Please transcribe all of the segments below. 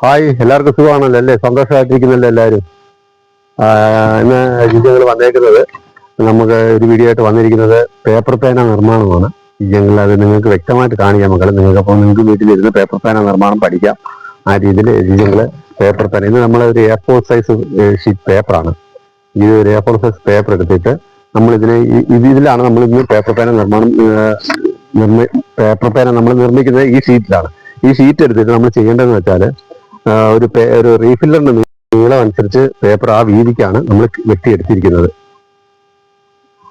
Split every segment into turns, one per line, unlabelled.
Hi, എല്ലാവർക്കും സുഖമാണല്ലോ അല്ലേ? സന്തോഷമായിട്ടിരിക്കുന്നല്ലോ എല്ലാവരും. ഇന്ന് ഞങ്ങൾ വന്നേക്കുന്നത് നമുക്ക് ഒരു വീഡിയോ ആയിട്ട് വന്നിരിക്കുന്നത് പേപ്പർ പേന നിർമ്മാണമാണ്. ഞങ്ങൾ അത് നിങ്ങൾക്ക് വ്യക്തമായിട്ട് കാണിക്കാം മക്കളെ. അപ്പം നിങ്ങൾക്ക് വീട്ടിലിരുന്ന് പേപ്പർ പേന നിർമ്മാണം പഠിക്കാം. ആ രീതിയിൽ ഞങ്ങൾ പേപ്പർ പേന ഇന്ന് നമ്മളൊരു A4 സൈസ് ഷീറ്റ് പേപ്പറാണ്. ഈ ഒരു A4 സൈസ് പേപ്പർ എടുത്തിട്ട് നമ്മളിതിനെ ഇതിലാണ് നമ്മൾ ഇന്ന് പേപ്പർ പേന പേപ്പർ പേന നമ്മൾ നിർമ്മിക്കുന്നത് ഈ ഷീറ്റിലാണ്. ഈ ഷീറ്റ് എടുത്തിട്ട് നമ്മൾ ചെയ്യേണ്ടതെന്ന് വെച്ചാൽ ഒരു റീഫില്ലറിന്റെ നീളം അനുസരിച്ച് പേപ്പർ ആ വീതിക്കാണ് നമ്മൾ വെട്ടിയെടുത്തിരിക്കുന്നത്.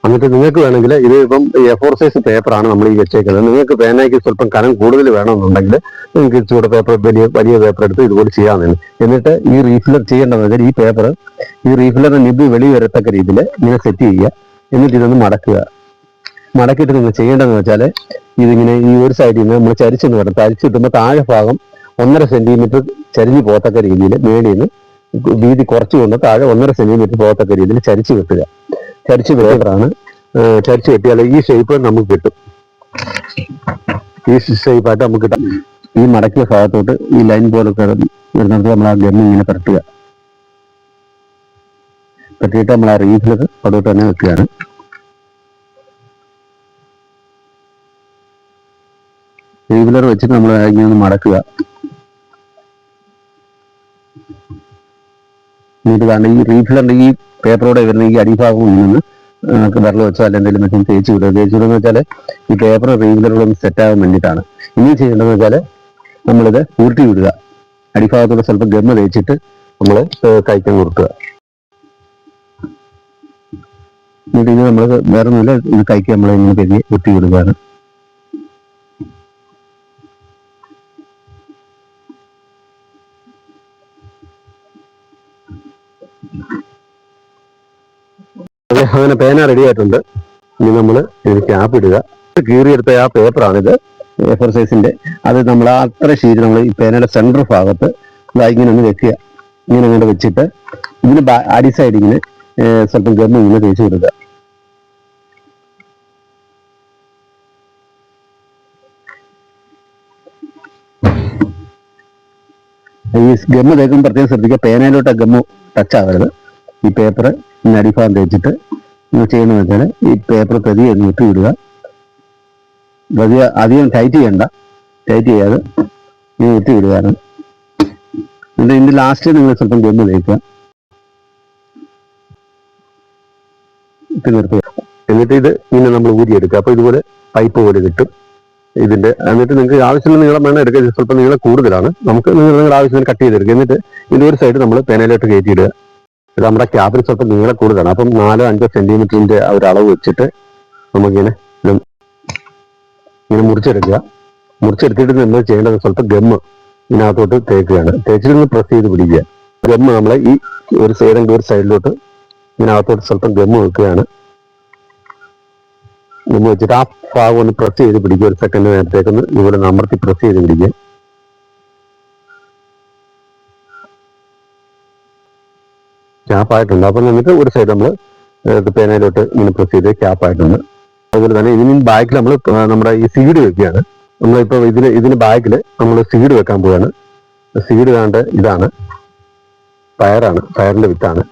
എന്നിട്ട് നിങ്ങൾക്ക് വേണമെങ്കിൽ ഇത് ഇപ്പം A4 സൈസ് പേപ്പറാണ് നമ്മൾ ഈ വെച്ചേക്കുന്നത്. നിങ്ങൾക്ക് പേനയ്ക്ക് സ്വല്പം കനം കൂടുതൽ വേണമെന്നുണ്ടെങ്കിൽ നിങ്ങൾക്ക് ഇച്ചിരി പേപ്പർ വലിയ പേപ്പർ എടുത്ത് ഇതുപോലെ ചെയ്യാമെന്ന്. എന്നിട്ട് ഈ റീഫില്ലർ ചെയ്യേണ്ടതെന്ന് വെച്ചാൽ ഈ റീഫില്ലറിന്റെ നിബ് വെളി വരത്തക്ക രീതിയിൽ ഇങ്ങനെ സെറ്റ് ചെയ്യുക. എന്നിട്ട് ഇതൊന്ന് മടക്കിയിട്ട് നിങ്ങൾ ചെയ്യേണ്ടതെന്ന് വെച്ചാൽ ഇതിങ്ങനെ ഈ ഒരു സൈഡിൽ നിന്ന് നമ്മൾ ചരിച്ചെന്ന് പറയും. ചരിച്ച് കിട്ടുമ്പോൾ താഴെ ഭാഗം 1.5 സെന്റിമീറ്റർ ചരിഞ്ഞ് പോകത്തക്ക രീതിയിൽ മേളിൽ നിന്ന് വീതി കുറച്ചുകൊണ്ട് താഴെ 1.5 സെന്റിമീറ്റർ പോകത്തക്ക രീതിയിൽ ചരിച്ച് വെട്ടുക. ചരിച്ച് വെട്ടിയതാണ്. ചരിച്ച് വെട്ടിയാൽ ഈ ഷേപ്പ് നമുക്ക് കിട്ടും. ഈ ഷേപ്പായിട്ട് നമുക്ക് കിട്ടാം. ഈ മടക്കിയ ഭാഗത്തോട്ട് ഈ ലൈൻ പോലെ വരുന്നിടത്ത് നമ്മൾ ആ ഗമ്മ് ഇങ്ങനെ പരട്ടുക. പറ്റിയിട്ട് നമ്മൾ ആ റീഫിലർ അവിടോട്ട് തന്നെ വെക്കുകയാണ്. റീഫിലർ വെച്ചിട്ട് നമ്മൾ ഇങ്ങനെ ഒന്ന് മടക്കുക. എന്നിട്ട് കാരണം ഈ റീഫിലറിന്റെ ഈ പേപ്പറോടെ വരുന്ന ഈ അടിഭാഗവും നിന്ന് വിരൽ വെച്ചോ അല്ല എന്തെങ്കിലും വെച്ചാൽ തേച്ച് വിടുക എന്ന് വെച്ചാൽ ഈ പേപ്പർ റീഫിലറോടെ ഒന്ന് സെറ്റാകാൻ വേണ്ടിയിട്ടാണ്. ഇനി ചെയ്യേണ്ടതെന്ന് വെച്ചാൽ നമ്മളിത് ഉരുട്ടി വിടുക. അടിഭാഗത്തോടെ സ്വല്പം ഗമ്മ തേച്ചിട്ട് നമ്മൾ കൈക്കാൻ നിർത്തുക. എന്നിട്ട് ഇത് നമ്മൾ വേറെ ഒന്നുമില്ല, ഇത് കൈക്ക് നമ്മൾ ഇങ്ങനെ പെരിയെ ഉരുട്ടി വിടുകയാണ്. അങ്ങനെ പേന റെഡി ആയിട്ടുണ്ട്. ഇനി നമ്മൾ ഇതിന് ക്യാപ്പ് ഇടുക. കീറിയെടുത്ത ആ പേപ്പറാണിത്, A4 സൈസിന്റെ. അത് നമ്മൾ അത്ര ഷീറ്റ് നമ്മൾ ഈ പേനയുടെ സെൻറ്റർ ഭാഗത്ത് ഇങ്ങനെ ഒന്ന് വെക്കുക. ഇങ്ങനെ അങ്ങോട്ട് വെച്ചിട്ട് ഇതിന് അടി സൈഡ് ഇങ്ങനെ സ്വല്പം ഗമ്മ ഇങ്ങനെ തേച്ച് കൊടുക്കുക. ഈ ഗമ്മ തേക്കുമ്പോൾ പ്രത്യേകം ശ്രദ്ധിക്കുക, പേനയിലോട്ട് ഗമ്മ ടച്ച് ആവരുത്. ഈ പേപ്പർ ഇങ്ങനെ അടിഭാഗം തേച്ചിട്ട് ചെയ്യണമെന്ന് വെച്ചാൽ ഈ പേപ്പർ പതിയെ വിട്ട് വിടുക. അധികം ടൈറ്റ് ചെയ്യാതെ ഇങ്ങനെ വിട്ട് വിടുകയാണ്. എന്നിട്ട് ഇതിൻ്റെ ലാസ്റ്റ് നിങ്ങൾ സ്വല്പം ഗമ്മ തേക്കുക, ഇട്ട് നിർത്തുക. എന്നിട്ട് ഇത് ഇങ്ങനെ നമ്മൾ ഊരിയെടുക്കുക. അപ്പോൾ ഇതുപോലെ പൈപ്പ് പോലെ കിട്ടും ഇതിന്റെ. എന്നിട്ട് നിങ്ങൾക്ക് ആവശ്യമുള്ള നീളം വേണം എടുക്കുക. സ്വല്പം നീളം കൂടുതലാണ്, നമുക്ക് നിങ്ങളുടെ ആവശ്യത്തിന് കട്ട് ചെയ്തെടുക്കുക. എന്നിട്ട് ഇതിൻ്റെ ഒരു സൈഡ് നമ്മൾ പേനയിലോട്ട് കയറ്റിയിടുക. ഇത് നമ്മുടെ ക്യാബിന് സ്വല്പം നീളം കൂടുതലാണ്. അപ്പം 4-5 സെന്റിമീറ്ററിന്റെ ഒരു അളവ് വെച്ചിട്ട് നമുക്കിങ്ങനെ മുറിച്ചെടുക്കുക. മുറിച്ചെടുത്തിട്ട് നമ്മൾ ചെയ്യേണ്ടത് സ്വല്പം ഗമ്മ് ഇതിനകത്തോട്ട് തേക്കുകയാണ്. തേച്ചിട്ട് പ്രസ് ചെയ്ത് പിടിക്കുക. ഗമ്മ് നമ്മൾ ഈ ഒരു സൈഡിലോട്ട് ഇതിനകത്തോട്ട് സ്വല്പം ഗമ്മ് വെക്കുകയാണ്. ഗമ്മ് വെച്ചിട്ട് ആ ഭാഗം ഒന്ന് പ്രസ് ചെയ്ത് പിടിക്കുക. ഒരു സെക്കൻഡ് നേരത്തേക്കൊന്ന് ഇവിടെ അമർത്തി പ്രസ് ചെയ്ത് പിടിക്കുക. ക്യാപ്പായിട്ടുണ്ട്. അപ്പം എന്നിട്ട് ഒരു സൈഡ് നമ്മൾ പേനയിലോട്ട് ഇങ്ങനെ പ്രസ് ചെയ്ത് ക്യാപ്പായിട്ടുണ്ട്. അതുപോലെ തന്നെ ഇതിന് ബാക്കിൽ നമ്മൾ നമ്മുടെ ഈ സീഡ് വെക്കുകയാണ്. നമ്മളിപ്പോൾ ഇതിന് ബാക്കിൽ നമ്മൾ സീഡ് വെക്കാൻ പോവുകയാണ്. സീഡ് കാണ്ട് ഇതാണ്, പയറിന്റെ വിത്താണ്.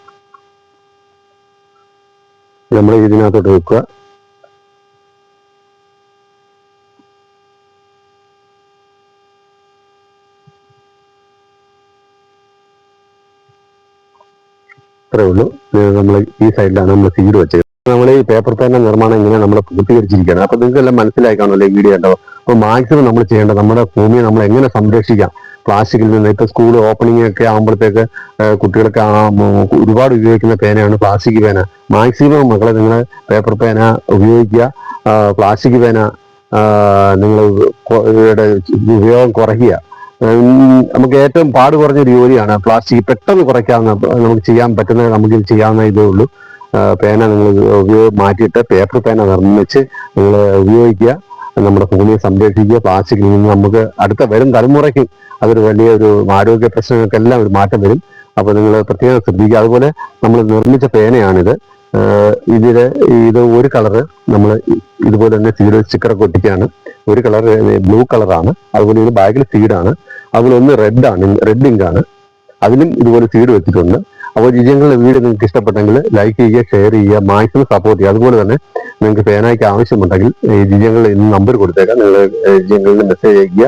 നമ്മൾ ഇതിനകത്തോട്ട് വെക്കുക. അത്രേ ഉള്ളൂ. നമ്മൾ ഈ സൈഡിലാണ് നമ്മൾ സീഡ് വെച്ചത്. നമ്മൾ ഈ പേപ്പർ പേന നിർമ്മാണം ഇങ്ങനെ നമ്മൾ പൂർത്തീകരിച്ചിരിക്കുകയാണ്. അപ്പൊ നിങ്ങൾക്ക് എല്ലാം മനസ്സിലായി കാണുമല്ലോ ഈ വീഡിയോ. ഉണ്ടാവും. അപ്പോൾ മാക്സിമം നമ്മൾ ചെയ്യേണ്ടത് നമ്മുടെ ഭൂമിയെ നമ്മൾ എങ്ങനെ സംരക്ഷിക്കാം പ്ലാസ്റ്റിക്കിൽ നിന്ന്. ഇപ്പൊ സ്കൂൾ ഓപ്പണിംഗ് ഒക്കെ ആകുമ്പോഴത്തേക്ക് കുട്ടികൾക്ക് ഒരുപാട് ഉപയോഗിക്കുന്ന പേനയാണ് പ്ലാസ്റ്റിക് പേന. മാക്സിമം മക്കളെ നിങ്ങൾ പേപ്പർ പേന ഉപയോഗിക്കുക. പ്ലാസ്റ്റിക് പേന നിങ്ങൾ ഉപയോഗം കുറയ്ക്കുക. നമുക്ക് ഏറ്റവും പാട് കുറഞ്ഞൊരു ജോലിയാണ് പ്ലാസ്റ്റിക്. പെട്ടെന്ന് കുറയ്ക്കാവുന്ന നമുക്ക് ചെയ്യാൻ പറ്റുന്ന നമുക്ക് ചെയ്യാവുന്ന ഇതേ ഉള്ളൂ. പേന നിങ്ങൾ മാറ്റിയിട്ട് പേപ്പർ പേന നിർമ്മിച്ച് നിങ്ങൾ ഉപയോഗിക്കുക. നമ്മുടെ ഭൂമിയെ സംരക്ഷിക്കുക. പ്ലാസ്റ്റിക്കിൽ നിന്ന് നമുക്ക് അടുത്ത വരും തലമുറയ്ക്ക് അതൊരു വലിയൊരു ആരോഗ്യ പ്രശ്നങ്ങൾക്കെല്ലാം ഒരു മാറ്റം വരും. അപ്പോൾ നിങ്ങൾ പ്രത്യേകം ശ്രദ്ധിക്കുക. അതുപോലെ നമ്മൾ നിർമ്മിച്ച പേനയാണിത്. ഇത് ഒരു കളറ് നമ്മൾ ഇതുപോലെ തന്നെ സ്റ്റിക്കറൊക്കെ ഒട്ടിക്കുകയാണ്. ഒരു കളർ ബ്ലൂ കളറാണ്, അതുപോലെ ഇതിന് ബാക്കിൽ സീഡാണ്, അതുപോലെ ഒന്ന് റെഡ് ഇങ്ക് ആണ്, അതിലും ഇതുപോലെ സീഡ് വെച്ചിട്ടുണ്ട്. അപ്പോൾ ജിജിങ്ങളുടെ വീഡിയോ നിങ്ങൾക്ക് ഇഷ്ടപ്പെട്ടെങ്കിൽ ലൈക്ക് ചെയ്യുക, ഷെയർ ചെയ്യുക, മാക്സിമം സപ്പോർട്ട് ചെയ്യുക. അതുപോലെ തന്നെ നിങ്ങൾക്ക് പേനായ്ക്ക് ആവശ്യമുണ്ടെങ്കിൽ ജിജിങ്ങളുടെ നമ്പർ കൊടുത്തേക്കാം, നിങ്ങൾ ജിജിങ്ങളുടെ മെസ്സേജ് അയക്കുക.